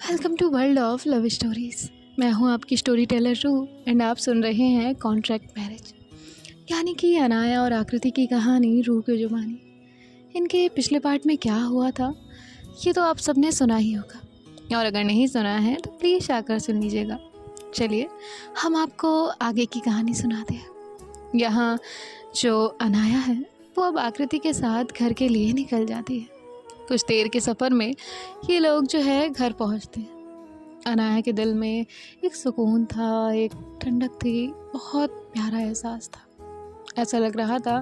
Welcome to world of love stories. मैं हूं आपकी स्टोरी टेलर रू एंड आप सुन रहे हैं कॉन्ट्रैक्ट मैरिज, यानी कि अनाया और आकृति की कहानी रू की जुबानी। इनके पिछले पार्ट में क्या हुआ था ये तो आप सबने सुना ही होगा, और अगर नहीं सुना है तो प्लीज़ आकर सुन लीजिएगा। चलिए हम आपको आगे की कहानी सुनाते हैं। यहाँ जो अनाया है वो अब आकृति के साथ घर के लिए निकल जाती है। कुछ देर के सफ़र में ये लोग जो है घर पहुंचते हैं। अनाया के दिल में एक सुकून था, एक ठंडक थी, बहुत प्यारा एहसास था। ऐसा लग रहा था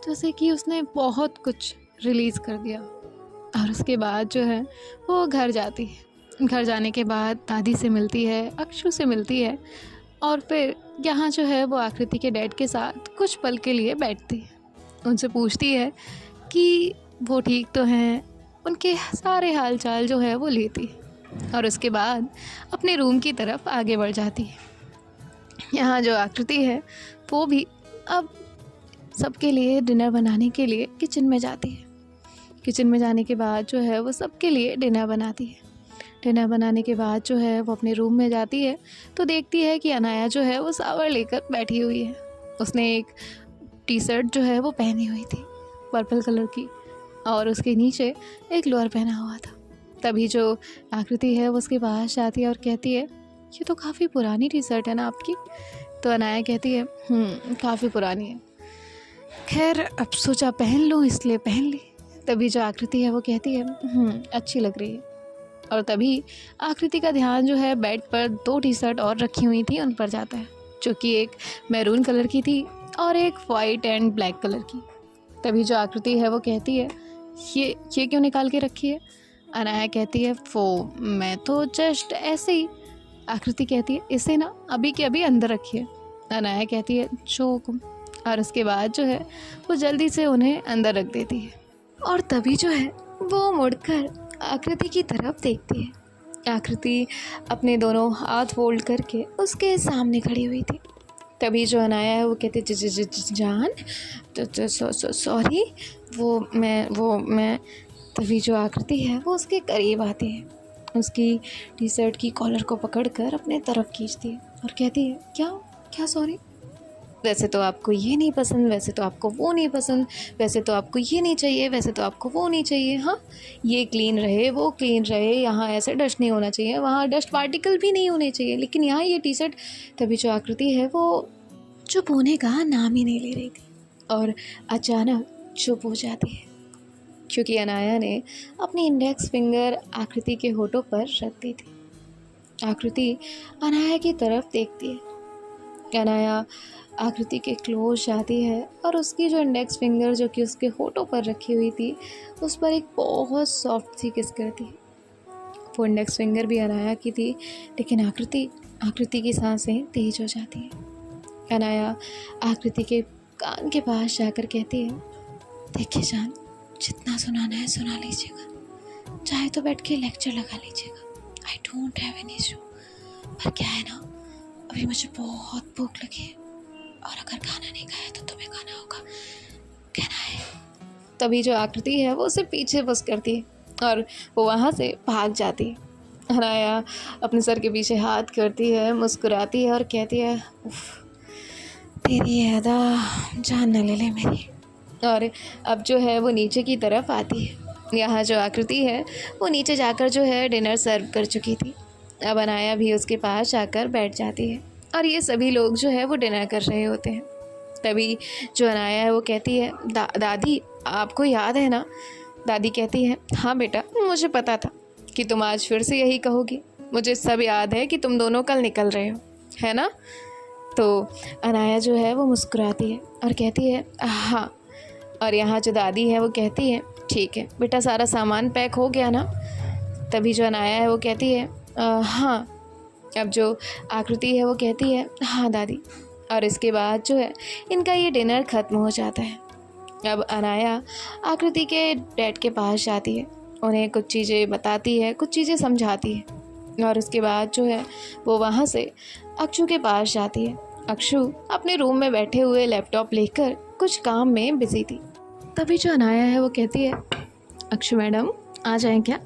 जैसे कि उसने बहुत कुछ रिलीज़ कर दिया। और उसके बाद जो है वो घर जाती है। घर जाने के बाद दादी से मिलती है, अक्षु से मिलती है, और फिर यहाँ जो है वो आकृति के डैड के साथ कुछ पल के लिए बैठती है। उनसे पूछती है कि वो ठीक तो हैं, उनके सारे हाल चाल जो है वो लेती है, और उसके बाद अपने रूम की तरफ आगे बढ़ जाती है। यहाँ जो आकृति है वो भी अब सबके लिए डिनर बनाने के लिए किचन में जाती है। किचन में जाने के बाद जो है वो सबके लिए डिनर बनाती है। डिनर बनाने के बाद जो है वो अपने रूम में जाती है तो देखती है कि अनाया जो है वो शावर लेकर बैठी हुई है। उसने एक टी शर्ट जो है वो पहनी हुई थी पर्पल कलर की, और उसके नीचे एक लोअर पहना हुआ था। तभी जो आकृति है वो उसके पास जाती है और कहती है, ये तो काफ़ी पुरानी टी शर्ट है ना आपकी। तो अनाया कहती है, काफ़ी पुरानी है, खैर अब सोचा पहन लूँ इसलिए पहन ली। तभी जो आकृति है वो कहती है, अच्छी लग रही है। और तभी आकृति का ध्यान जो है बेड पर 2 टी शर्ट और रखी हुई थी उन पर जाता है, जो कि एक मैरून कलर की थी और एक वाइट एंड ब्लैक कलर की। तभी जो आकृति है वो कहती है, ये क्यों निकाल के रखी है। अनाया कहती है, वो मैं तो जस्ट ऐसे ही। आकृति कहती है, इसे ना अभी के अभी अंदर रखिए। अनाया कहती है, जो हुकुम। और उसके बाद जो है वो जल्दी से उन्हें अंदर रख देती है। और तभी जो है वो मुड़कर आकृति की तरफ देखती है। आकृति अपने दोनों हाथ फोल्ड करके उसके सामने खड़ी हुई थी। तभी जो अनाया है वो कहती है, जान तो सॉरी, वो मैं। तभी जो आकृति है वो उसके करीब आती है, उसकी टी शर्ट की कॉलर को पकड़कर अपने तरफ खींचती है और कहती है, क्या सॉरी, वैसे तो आपको ये नहीं पसंद, वैसे तो आपको वो नहीं पसंद, वैसे तो आपको ये नहीं चाहिए, वैसे तो आपको वो नहीं चाहिए। हाँ, ये क्लीन रहे, वो क्लीन रहे, यहाँ ऐसे डस्ट नहीं होना चाहिए, वहाँ डस्ट पार्टिकल भी नहीं होने चाहिए, लेकिन यहाँ ये टी शर्ट। तभी जो आकृति है वो चुप होने का नाम ही नहीं ले रही थी और अचानक चुप हो जाती है, क्योंकि अनाया ने अपनी इंडेक्स फिंगर आकृति के होठों पर रख दी थी। आकृति अनाया की तरफ देखती है। अनाया आकृति के क्लोज जाती है और उसकी जो इंडेक्स फिंगर जो कि उसके होठों पर रखी हुई थी उस पर एक बहुत सॉफ्ट सी किस करती है। वो इंडेक्स फिंगर भी अनाया की थी, लेकिन आकृति की सांसें तेज हो जाती हैं। अनाया आकृति के कान के पास जाकर कहती है, देखिए जान, जितना सुनाना है सुना लीजिएगा, चाहे तो बैठ के लेक्चर लगा लीजिएगा, I don't have any issue. पर क्या है ना, अभी मुझे बहुत भूख लगी है और अगर खाना नहीं खाया तो तुम्हें खाना होगा, कहना है। तभी जो आकृति है वो उसे पीछे पुश करती है और वो वहाँ से भाग जाती है। अनाया अपने सर के पीछे हाथ करती है, मुस्कुराती है और कहती है, उफ, तेरी अदा जान न ले ले मेरी। और अब जो है वो नीचे की तरफ आती है। यहाँ जो आकृति है वो नीचे जाकर जो है डिनर सर्व कर चुकी थी। अब अनाया भी उसके पास जाकर बैठ जाती है और ये सभी लोग जो है वो डिनर कर रहे होते हैं। तभी जो अनाया है वो कहती है, दादी आपको याद है ना। दादी कहती है, हाँ बेटा, मुझे पता था कि तुम आज फिर से यही कहोगी, मुझे सब याद है कि तुम दोनों कल निकल रहे हो, है ना। तो अनाया जो है वो मुस्कुराती है और कहती है, हाँ। और यहाँ जो दादी है वो कहती है, ठीक है बेटा, सारा सामान पैक हो गया ना। तभी जो अनाया है वो कहती है, हाँ। अब जो आकृति है वो कहती है, हाँ दादी। और इसके बाद जो है इनका ये डिनर ख़त्म हो जाता है। अब अनाया आकृति के डैड के पास जाती है, उन्हें कुछ चीज़ें बताती है, कुछ चीज़ें समझाती है, और उसके बाद जो है वो वहाँ से अक्षु के पास जाती है। अक्षु अपने रूम में बैठे हुए लैपटॉप लेकर कुछ काम में बिजी थी। तभी जो अनाया है वो कहती है, अक्षु मैडम आ जाएं क्या।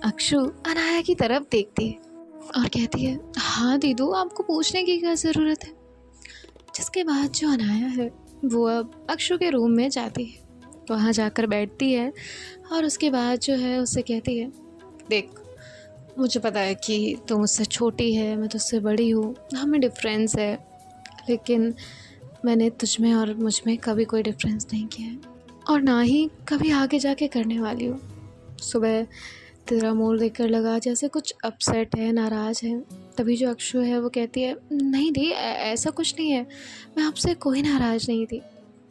अक्षु अनाया की तरफ देखती है और कहती है, हाँ दीदू, आपको पूछने की क्या ज़रूरत है। जिसके बाद जो अनाया है वो अब अक्षु के रूम में जाती है, वहाँ जाकर बैठती है और उसके बाद जो है उससे कहती है, देख, मुझे पता है कि तू मुझसे छोटी है, मैं तुझसे बड़ी हूँ, हमें डिफरेंस है, लेकिन मैंने तुझ में और मुझ में कभी कोई डिफरेंस नहीं किया है और ना ही कभी आगे जाके करने वाली हूँ। सुबह तेरा मूड देखकर लगा जैसे कुछ अपसेट है, नाराज़ है। तभी जो अक्षु है वो कहती है, नहीं दी, ऐसा कुछ नहीं है, मैं आपसे कोई नाराज़ नहीं थी।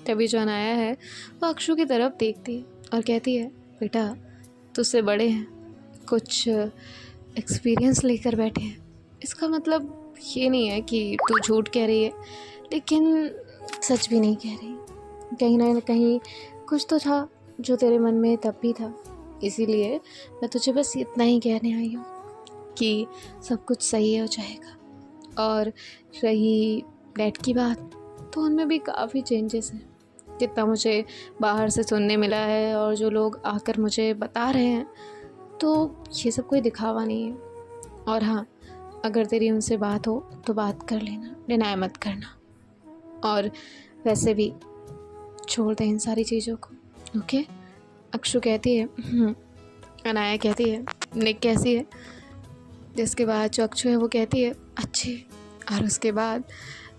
तभी जो अनाया है वो अक्षु की तरफ देखती है और कहती है, बेटा, तुझसे बड़े हैं, कुछ एक्सपीरियंस लेकर बैठे हैं। इसका मतलब ये नहीं है कि तू झूठ कह रही है, लेकिन सच भी नहीं कह रही। कहीं ना कहीं कुछ तो था जो तेरे मन में तब भी था, इसीलिए मैं तुझे बस इतना ही कहने आई हूँ कि सब कुछ सही हो जाएगा। और रही डैड की बात, तो उनमें भी काफ़ी चेंजेस हैं, जितना मुझे बाहर से सुनने मिला है और जो लोग आकर मुझे बता रहे हैं, तो ये सब कोई दिखावा नहीं है। और हाँ, अगर तेरी उनसे बात हो तो बात कर लेना, डिनाई मत करना। और वैसे भी छोड़ दे इन सारी चीज़ों को, ओके। अक्षु कहती है, अनाया कहती है, निक कैसी है। जिसके बाद जो अक्षु है वो कहती है, अच्छी। और उसके बाद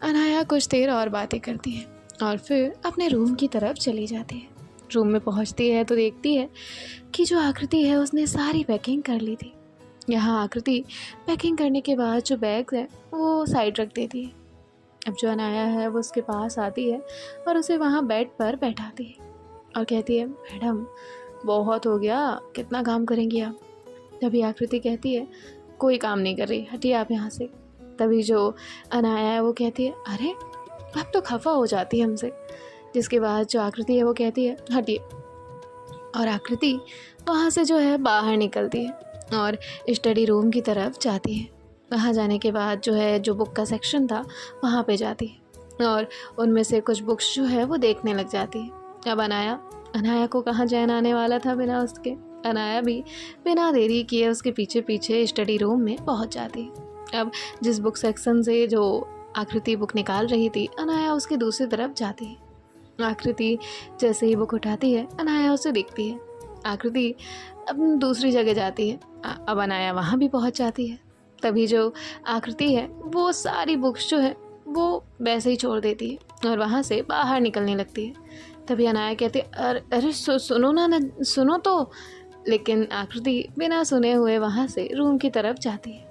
अनाया कुछ देर और बातें करती है और फिर अपने रूम की तरफ चली जाती है। रूम में पहुंचती है तो देखती है कि जो आकृति है उसने सारी पैकिंग कर ली थी। यहाँ आकृति पैकिंग करने के बाद जो बैग है वो साइड रख देती है। अब जो अनाया है वो उसके पास आती है और उसे वहाँ बेड पर बैठाती है और कहती है, मैडम, बहुत हो गया, कितना काम करेंगी आप। तभी आकृति कहती है, कोई काम नहीं कर रही, हटिए आप यहाँ से। तभी जो अनाया है वो कहती है, अरे आप तो खफा हो जाती है हमसे। जिसके बाद जो आकृति है वो कहती है, हटिए। और आकृति वहाँ से जो है बाहर निकलती है और स्टडी रूम की तरफ जाती है। वहाँ जाने के बाद जो है जो बुक का सेक्शन था वहाँ पे जाती है और उनमें से कुछ बुक्स जो है वो देखने लग जाती है। अब अनाया को कहाँ चैन आने वाला था बिना उसके। अनाया भी बिना देरी किए उसके पीछे पीछे स्टडी रूम में पहुँच जाती है। अब जिस बुक सेक्शन से जो आकृति बुक निकाल रही थी, अनाया उसकी दूसरी तरफ जाती है। आकृति जैसे ही बुक उठाती है, अनाया उसे देखती है। आकृति अब दूसरी जगह जाती है। अब अनाया वहाँ भी पहुँच जाती है। तभी जो आकृति है वो सारी बुक्स जो है वो वैसे ही छोड़ देती है और वहाँ से बाहर निकलने लगती है। तभी अनाया कहती है, अरे सुनो ना, सुनो तो। लेकिन आकृति बिना सुने हुए वहाँ से रूम की तरफ जाती है।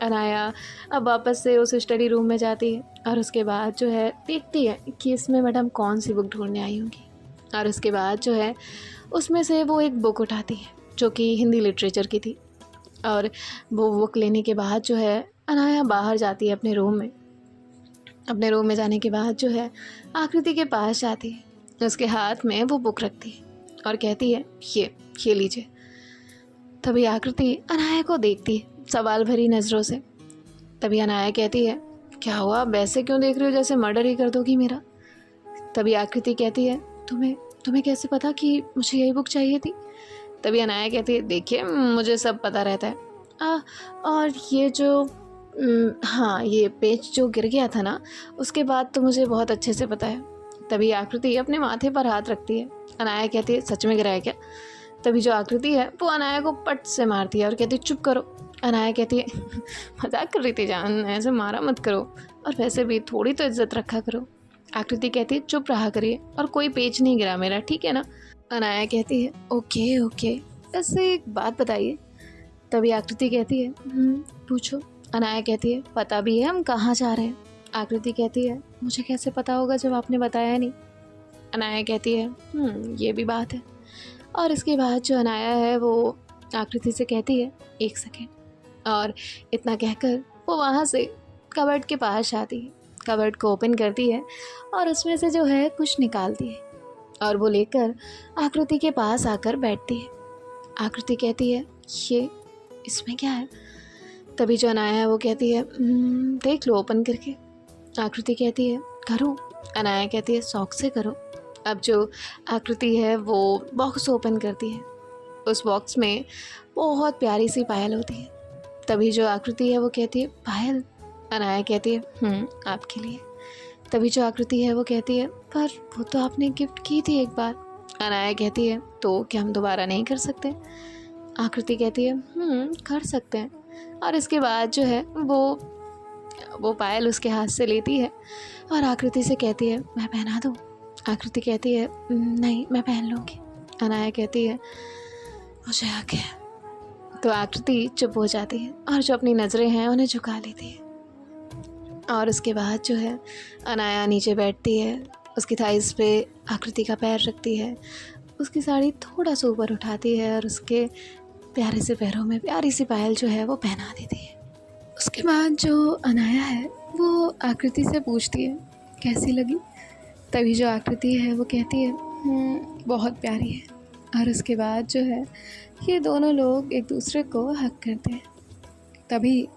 अनाया अब वापस से उस स्टडी रूम में जाती है और उसके बाद जो है देखती है कि इसमें मैडम कौन सी बुक ढूंढने आई होंगी। और उसके बाद जो है उसमें से वो एक बुक उठाती है जो कि हिंदी लिटरेचर की थी। और वो बुक लेने के बाद जो है अनाया बाहर जाती है अपने रूम में। अपने रूम में जाने के बाद जो है आकृति के पास जाती है, उसके हाथ में वो बुक रखती है और कहती है, ये लीजिए। तभी आकृति अनाया को देखती है सवाल भरी नज़रों से। तभी अनाया कहती है, क्या हुआ, वैसे क्यों देख रही हो जैसे मर्डर ही कर दोगी मेरा। तभी आकृति कहती है, तुम्हें कैसे पता कि मुझे यही बुक चाहिए थी। तभी अनाया कहती है, देखिए, मुझे सब पता रहता है। और ये जो हाँ, ये पेज जो गिर गया था ना, उसके बाद तो मुझे बहुत अच्छे से पता है। तभी आकृति अपने माथे पर हाथ रखती है। अनाया कहती है, सच में गिरा है क्या। तभी जो आकृति है वो अनाया को पट से मारती है और कहती है, चुप करो। अनाया कहती है, मजाक कर रही थी जान, ऐसे मारा मत करो, और वैसे भी थोड़ी तो इज्जत रखा करो। आकृति कहती है, चुप रहा करिए, और कोई पेज नहीं गिरा मेरा, ठीक है ना। अनाया कहती है, ओके, वैसे एक बात बताइए। तभी आकृति कहती है, पूछो। अनाया कहती है, पता भी है हम कहाँ जा रहे हैं। आकृति कहती है, मुझे कैसे पता होगा जब आपने बताया नहीं। अनाया कहती है, ये भी बात है। और इसके बाद जो अनाया है वो आकृति से कहती है, एक सेकेंड। और इतना कहकर वो वहाँ से कबर्ड के पास आती है, कबर्ड को ओपन करती है और उसमें से जो है कुछ निकालती है और वो लेकर आकृति के पास आकर बैठती है। आकृति कहती है, ये इसमें क्या है। तभी जो अनाया है वो कहती है, देख लो ओपन करके। आकृति कहती है, करूँ। अनाया कहती है, शौक से करो। अब जो आकृति है वो बॉक्स ओपन करती है उस बॉक्स में बहुत प्यारी सी पायल होती है। तभी जो आकृति है वो कहती है, पायल? अनाया कहती है, आपके लिए। तभी जो आकृति है वो कहती है, पर वो तो आपने गिफ्ट की थी एक बार। अनाया कहती है, तो क्या हम दोबारा नहीं कर सकते? आकृति कहती है, कर सकते हैं। और इसके बाद जो है वो पायल उसके हाथ से लेती है और आकृति से कहती है, मैं पहना दूँ? आकृति कहती है, नहीं, मैं पहन लूँगी। अनाया कहती है, मुझे हक है। तो आकृति चुप हो जाती है और जो अपनी नज़रें हैं उन्हें झुका लेती है। और उसके बाद जो है अनाया नीचे बैठती है, उसकी थाइस पे आकृति का पैर रखती है, उसकी साड़ी थोड़ा सा ऊपर उठाती है और उसके प्यारे से पैरों में प्यारी सी पायल जो है वो पहना देती है। उसके बाद जो अनाया है वो आकृति से पूछती है, कैसी लगी? तभी जो आकृति है वो कहती है, बहुत प्यारी है। और उसके बाद जो है ये दोनों लोग एक दूसरे को हक करते हैं। तभी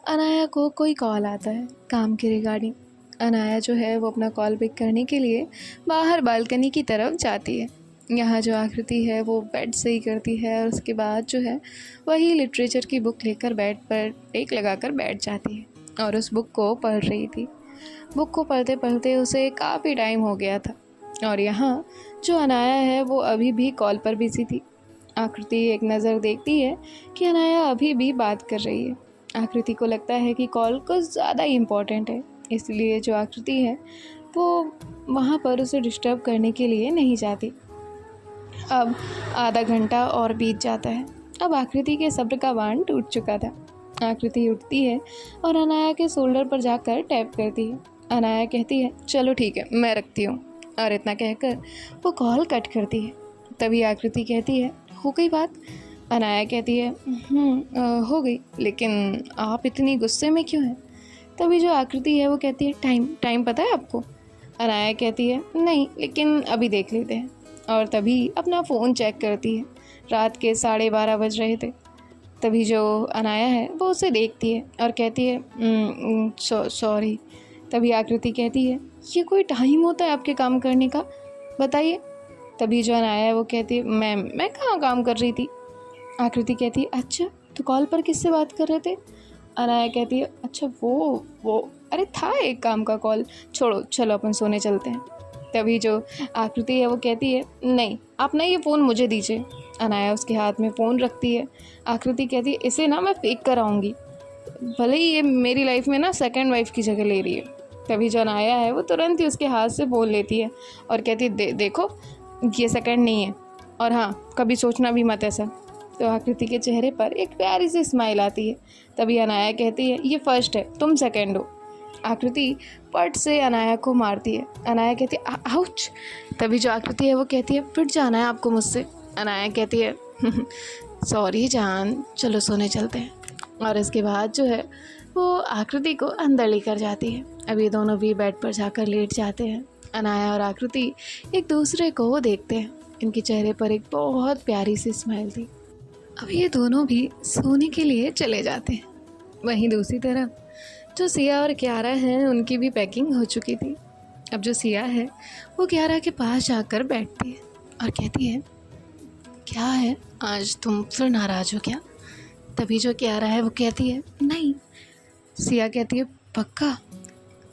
अनाया को कोई कॉल आता है काम के रिगार्डिंग। अनाया जो है वो अपना कॉल पिक करने के लिए बाहर बालकनी की तरफ जाती है। यहाँ जो आकृति है वो बेड सही करती है और उसके बाद जो है वही लिटरेचर की बुक लेकर बेड पर टेक लगाकर बैठ जाती है और उस बुक को पढ़ रही थी। बुक को पढ़ते पढ़ते उसे काफ़ी टाइम हो गया था और यहाँ जो अनाया है वो अभी भी कॉल पर बिजी थी। आकृति एक नज़र देखती है कि अनाया अभी भी बात कर रही है। आकृति को लगता है कि कॉल कुछ ज़्यादा ही इम्पोर्टेंट है, इसलिए जो आकृति है वो वहाँ पर उसे डिस्टर्ब करने के लिए नहीं जाती। अब आधा घंटा और बीत जाता है। अब आकृति के सब्र का बांध टूट चुका था। आकृति उठती है और अनाया के शोल्डर पर जाकर टैप करती है। अनाया कहती है, चलो ठीक है, मैं रखती हूँ। और इतना कहकर वो कॉल कट करती है। तभी आकृति कहती है, हो गई बात? अनाया कहती है, हो गई, लेकिन आप इतनी गुस्से में क्यों हैं? तभी जो आकृति है वो कहती है, टाइम पता है आपको? अनाया कहती है, नहीं, लेकिन अभी देख लेते हैं। और तभी अपना फ़ोन चेक करती है। रात के 12:30 बज रहे थे। तभी जो अनाया है वो उसे देखती है और कहती है, सॉरी। तभी आकृति कहती है, ये कोई टाइम होता है आपके काम करने का? बताइए। तभी जो अनाया है वो कहती है, मैं कहाँ काम कर रही थी? आकृति कहती है, अच्छा, तो कॉल पर किससे बात कर रहे थे? अनाया कहती है, अच्छा वो अरे था एक काम का कॉल, छोड़ो, चलो अपन सोने चलते हैं। तभी जो आकृति है वो कहती है, नहीं, आप ना ये फ़ोन मुझे दीजिए। अनाया उसके हाथ में फ़ोन रखती है। आकृति कहती है, इसे ना मैं फेंक कर आऊँगी, भले ही ये मेरी लाइफ में ना सेकंड वाइफ की जगह ले रही है। तभी जो अनाया है वो तुरंत ही उसके हाथ से फ़ोन लेती है और कहती है, देखो, ये सेकंड नहीं है, और हाँ, कभी सोचना भी मत ऐसा। तो आकृति के चेहरे पर एक प्यारी सी स्माइल आती है। तभी अनाया कहती है, ये फर्स्ट है, तुम सेकंड हो। आकृति पट से अनाया को मारती है। अनाया कहती है, आउच। तभी जो आकृति है वो कहती है, फिर जाना है आपको मुझसे? अनाया कहती है, सॉरी जान, चलो सोने चलते हैं। और इसके बाद जो है वो आकृति को अंदर लेकर जाती है। अब ये दोनों भी बेड पर जाकर लेट जाते हैं। अनाया और आकृति एक दूसरे को देखते हैं। इनके चेहरे पर एक बहुत प्यारी सी स्माइल थी। अब ये दोनों भी सोने के लिए चले जाते हैं। वहीं दूसरी तरफ जो सिया और कियारा हैं उनकी भी पैकिंग हो चुकी थी। अब जो सिया है वो कियारा के पास जाकर बैठती है और कहती है, क्या है, आज तुम फिर नाराज़ हो क्या? तभी जो कियारा है वो कहती है, नहीं। सिया कहती है, पक्का?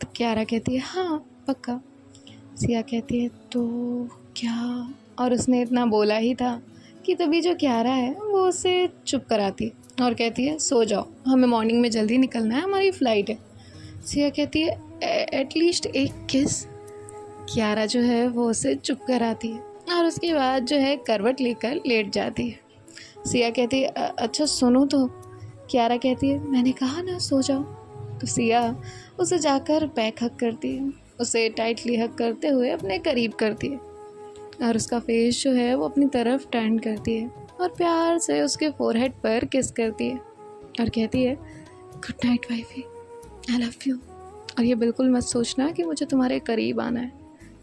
तो कियारा कहती है, हाँ पक्का। सिया कहती है, तो क्या? और उसने इतना बोला ही था कि तभी जो कियारा है वो उसे चुप कराती और कहती है, सो जाओ, हमें मॉर्निंग में जल्दी निकलना है, हमारी फ़्लाइट है। सिया कहती है, एटलीस्ट एक किस। कियारा जो है वो उसे चुप कराती है और उसके बाद जो है करवट लेकर लेट जाती है। सिया कहती है, अच्छा सुनो तो। कियारा कहती है, मैंने कहा ना सो जाओ। तो सिया उसे जाकर बैक हक करती है, उसे टाइटली हक करते हुए अपने करीब करती है और उसका फेस जो है वो अपनी तरफ टर्न करती है और प्यार से उसके फोरहेड पर किस करती है और कहती है, good night wifey, I love you. और ये बिल्कुल मत सोचना कि मुझे तुम्हारे करीब आना है,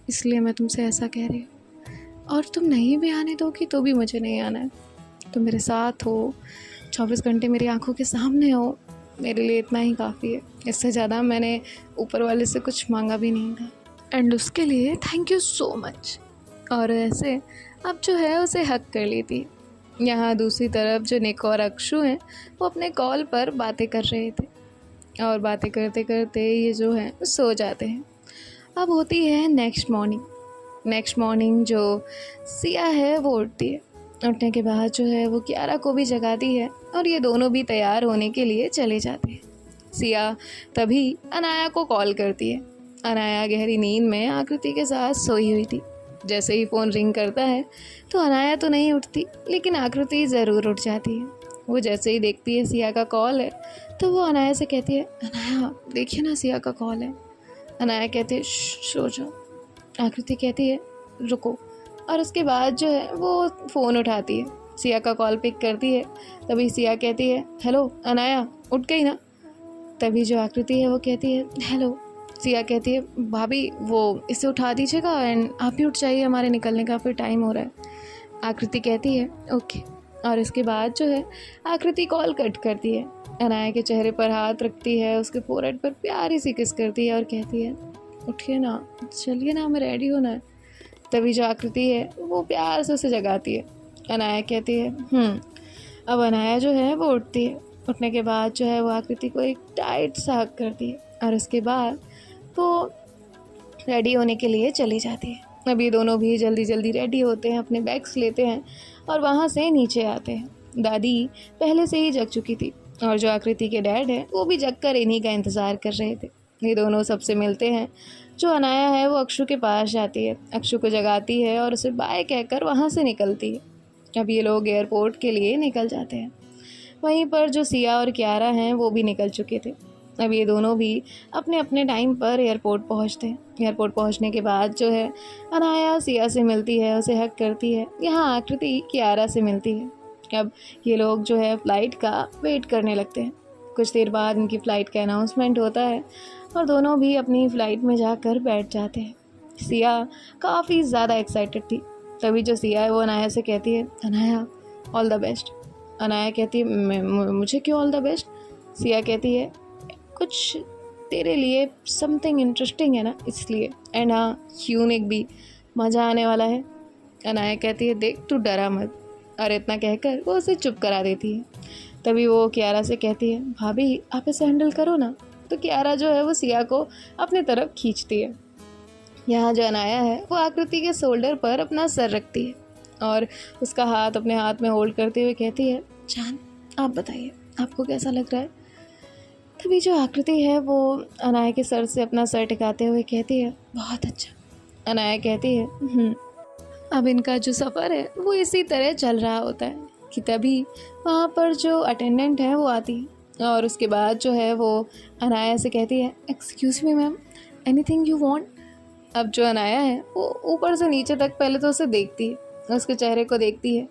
इसलिए मैं तुमसे ऐसा कह रही हूँ। और तुम नहीं भी आने दोगी तो भी मुझे नहीं आना है। तुम मेरे साथ हो, 24 घंटे मेरी आंखों के सामने हो, मेरे लिए इतना ही काफ़ी है। इससे ज़्यादा मैंने ऊपर वाले से कुछ मांगा भी नहीं था, एंड उसके लिए थैंक यू सो मच। और ऐसे अब जो है उसे हक कर लेती। यहाँ दूसरी तरफ जो निक और अक्षु हैं वो अपने कॉल पर बातें कर रहे थे और बातें करते करते ये जो है सो जाते हैं। अब होती है नेक्स्ट मॉर्निंग जो सिया है वो उठती है। उठने के बाद जो है वो कियारा को भी जगाती है और ये दोनों भी तैयार होने के लिए चले जाते हैं। सिया तभी अनाया को कॉल करती है। अनाया गहरी नींद में आकृति के साथ सोई हुई थी। जैसे ही फ़ोन रिंग करता है तो अनाया तो नहीं उठती, लेकिन आकृति ज़रूर उठ जाती है। वो जैसे ही देखती है सिया का कॉल है तो वो अनाया से कहती है, अनाया देखिए ना सिया का कॉल है। अनाया कहती है सो जाओ। आकृति कहती है रुको, और उसके बाद जो है वो फ़ोन उठाती है, सिया का कॉल पिक करती है। तभी सिया कहती है हेलो अनाया, उठ गई ना? तभी जो आकृति है वो कहती है हेलो। सिया कहती है भाभी वो इसे उठा दीजिएगा एंड आप भी उठ जाइए, हमारे निकलने का फिर टाइम हो रहा है। आकृति कहती है ओके, और इसके बाद जो है आकृति कॉल कट करती है। अनाया के चेहरे पर हाथ रखती है, उसके फोरहेड पर प्यारी सी किस करती है और कहती है उठिए ना, चलिए ना, हमें रेडी होना है। तभी जो आकृति है वो प्यार से उसे जगाती है। अनाया कहती है अब अनाया जो है वो उठती है। उठने के बाद जो है वो आकृति को एक टाइट सा हग करती है और उसके बाद वो रेडी होने के लिए चली जाती है। अब ये दोनों भी जल्दी जल्दी रेडी होते हैं, अपने बैग्स लेते हैं और वहाँ से नीचे आते हैं। दादी पहले से ही जग चुकी थी और जो आकृति के डैड हैं वो भी जग कर इन्हीं का इंतज़ार कर रहे थे। ये दोनों सबसे मिलते हैं। जो अनाया है वो अक्षु के पास जाती है, अक्षु को जगाती है और उसे बाय कहकर वहाँ से निकलती है। अब ये लोग एयरपोर्ट के लिए निकल जाते हैं। वहीं पर जो सिया और कियारा हैं वो भी निकल चुके थे। अब ये दोनों भी अपने अपने टाइम पर एयरपोर्ट पहुंचते हैं। एयरपोर्ट पहुंचने के बाद जो है अनाया सिया से मिलती है, उसे हक करती है। यहाँ आकृति कियारा से मिलती है। अब ये लोग जो है फ़्लाइट का वेट करने लगते हैं। कुछ देर बाद इनकी फ़्लाइट का अनाउंसमेंट होता है और दोनों भी अपनी फ़्लाइट में जाकर बैठ जाते हैं। सिया काफ़ी ज़्यादा एक्साइटेड थी। तभी जो सिया है वो अनाया से कहती है Anaya all the best. Anaya कहती है मुझे क्यों ऑल द बेस्ट? सिया कहती है कुछ तेरे लिए समथिंग इंटरेस्टिंग है ना, इसलिए, एंड हाँ यूनिक भी, मज़ा आने वाला है। अनाया कहती है देख तू डरा मत, और इतना कहकर वो उसे चुप करा देती है। तभी वो कियारा से कहती है भाभी आप इसे हैंडल करो ना। तो कियारा जो है वो सिया को अपनी तरफ खींचती है। यहाँ जो अनाया है वो आकृति के शोल्डर पर अपना सर रखती है और उसका हाथ अपने हाथ में होल्ड करते हुए कहती है जान आप बताइए आपको कैसा लग रहा है? तभी जो आकृति है वो अनाया के सर से अपना सर टिकाते हुए कहती है बहुत अच्छा। अनाया कहती है अब इनका जो सफ़र है वो इसी तरह चल रहा होता है कि तभी वहाँ पर जो अटेंडेंट है वो आती है और उसके बाद जो है वो अनाया से कहती है excuse me ma'am, anything you want? अब जो अनाया है वो ऊपर से नीचे तक पहले तो उसे देखती है, उसके चेहरे को देखती है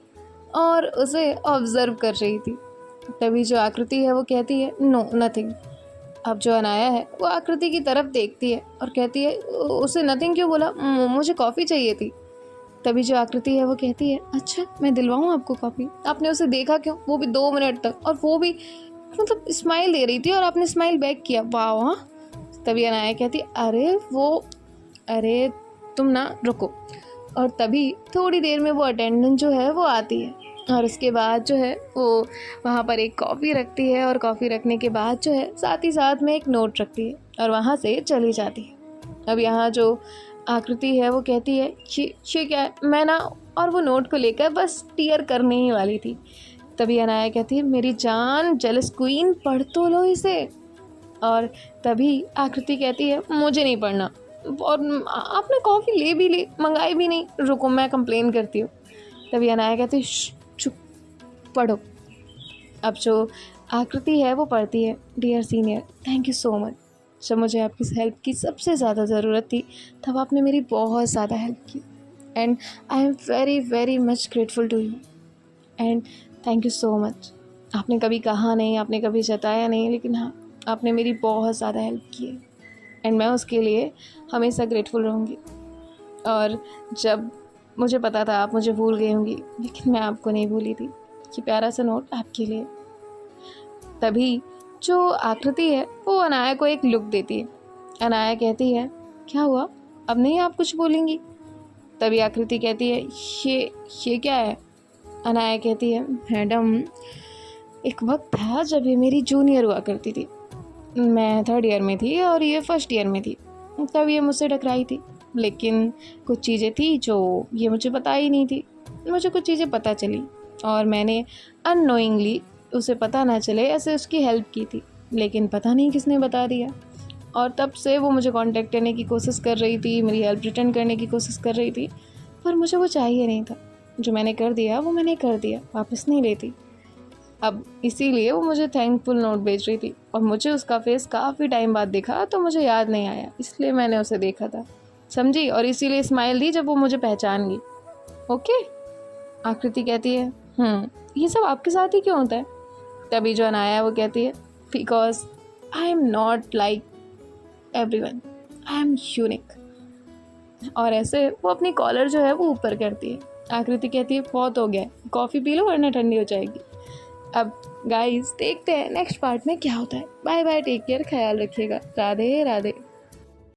और उसे ऑब्ज़र्व कर रही थी। तभी जो आकृति है वो कहती है नो नथिंग। अब जो अनाया है वो आकृति की तरफ देखती है और कहती है उसे नथिंग क्यों बोला? मुझे कॉफ़ी चाहिए थी। तभी जो आकृति है वो कहती है अच्छा मैं दिलवाऊँ आपको कॉफ़ी? आपने उसे देखा क्यों, वो भी 2 मिनट तक, और वो भी मतलब स्माइल दे रही थी और आपने स्माइल बैक किया, वाह। हाँ तभी अनाया कहती अरे तुम ना रुको। और तभी थोड़ी देर में वो अटेंडेंट जो है वो आती है और उसके बाद जो है वो वहाँ पर एक कॉफ़ी रखती है और कॉफ़ी रखने के बाद जो है साथ ही साथ में एक नोट रखती है और वहाँ से चली जाती है। अब यहाँ जो आकृति है वो कहती है ये क्या है? मैं ना, और वो नोट को लेकर बस टीयर करने ही वाली थी। तभी अनाया कहती है मेरी जान जेलस क्वीन पढ़ तो लो इसे। और तभी आकृति कहती है मुझे नहीं पढ़ना, और आपने कॉफ़ी ले भी ली, मंगाई भी नहीं, रुको मैं कंप्लेन करती हूँ। तभी अनाया कहती है चुप पढ़ो। अब जो आकृति है वो पढ़ती है dear senior thank you so much. जब मुझे आपकी हेल्प की सबसे ज़्यादा ज़रूरत थी तब आपने मेरी बहुत ज़्यादा हेल्प की and I am very very much grateful to you and thank you so much. आपने कभी कहा नहीं, आपने कभी जताया नहीं, लेकिन हाँ आपने मेरी बहुत ज़्यादा हेल्प की है एंड मैं उसके लिए हमेशा ग्रेटफुल रहूँगी। और जब मुझे पता था आप मुझे भूल गई होंगी, लेकिन मैं आपको नहीं भूली थी। ये प्यारा सा नोट आपके लिए। तभी जो आकृति है वो अनाया को एक लुक देती है। अनाया कहती है क्या हुआ, अब नहीं आप कुछ बोलेंगी? तभी आकृति कहती है ये क्या है? अनाया कहती है, मैडम एक वक्त था जब ये मेरी जूनियर हुआ करती थी। मैं 3rd ईयर में थी और ये 1st ईयर में थी। तब ये मुझसे टकराई थी, लेकिन कुछ चीज़ें थी जो ये मुझे पता ही नहीं थी। मुझे कुछ चीज़ें पता चली और मैंने अननोइंगली, उसे पता ना चले ऐसे उसकी हेल्प की थी, लेकिन पता नहीं किसने बता दिया। और तब से वो मुझे कांटेक्ट करने की कोशिश कर रही थी, मेरी हेल्प रिटर्न करने की कोशिश कर रही थी, पर मुझे वो चाहिए नहीं था। जो मैंने कर दिया वो मैंने कर दिया, वापस नहीं लेती। अब इसीलिए वो मुझे थैंकफुल नोट भेज रही थी और मुझे उसका फेस काफ़ी टाइम बाद दिखा तो मुझे याद नहीं आया, इसलिए मैंने उसे देखा था, समझी, और इसीलिए स्माइल दी जब वो मुझे पहचान गई। ओके। आकृति कहती है, ये सब आपके साथ ही क्यों होता है? तभी जो अनाया है वो कहती है, because I am not like everyone, I am unique. और ऐसे वो अपनी कॉलर जो है वो ऊपर करती है। आकृति कहती है, बहुत हो गया, कॉफ़ी पी लो वरना ठंडी हो जाएगी। अब गाइस देखते हैं नेक्स्ट पार्ट में क्या होता है। बाय बाय, टेक केयर, ख्याल रखिएगा, राधे राधे।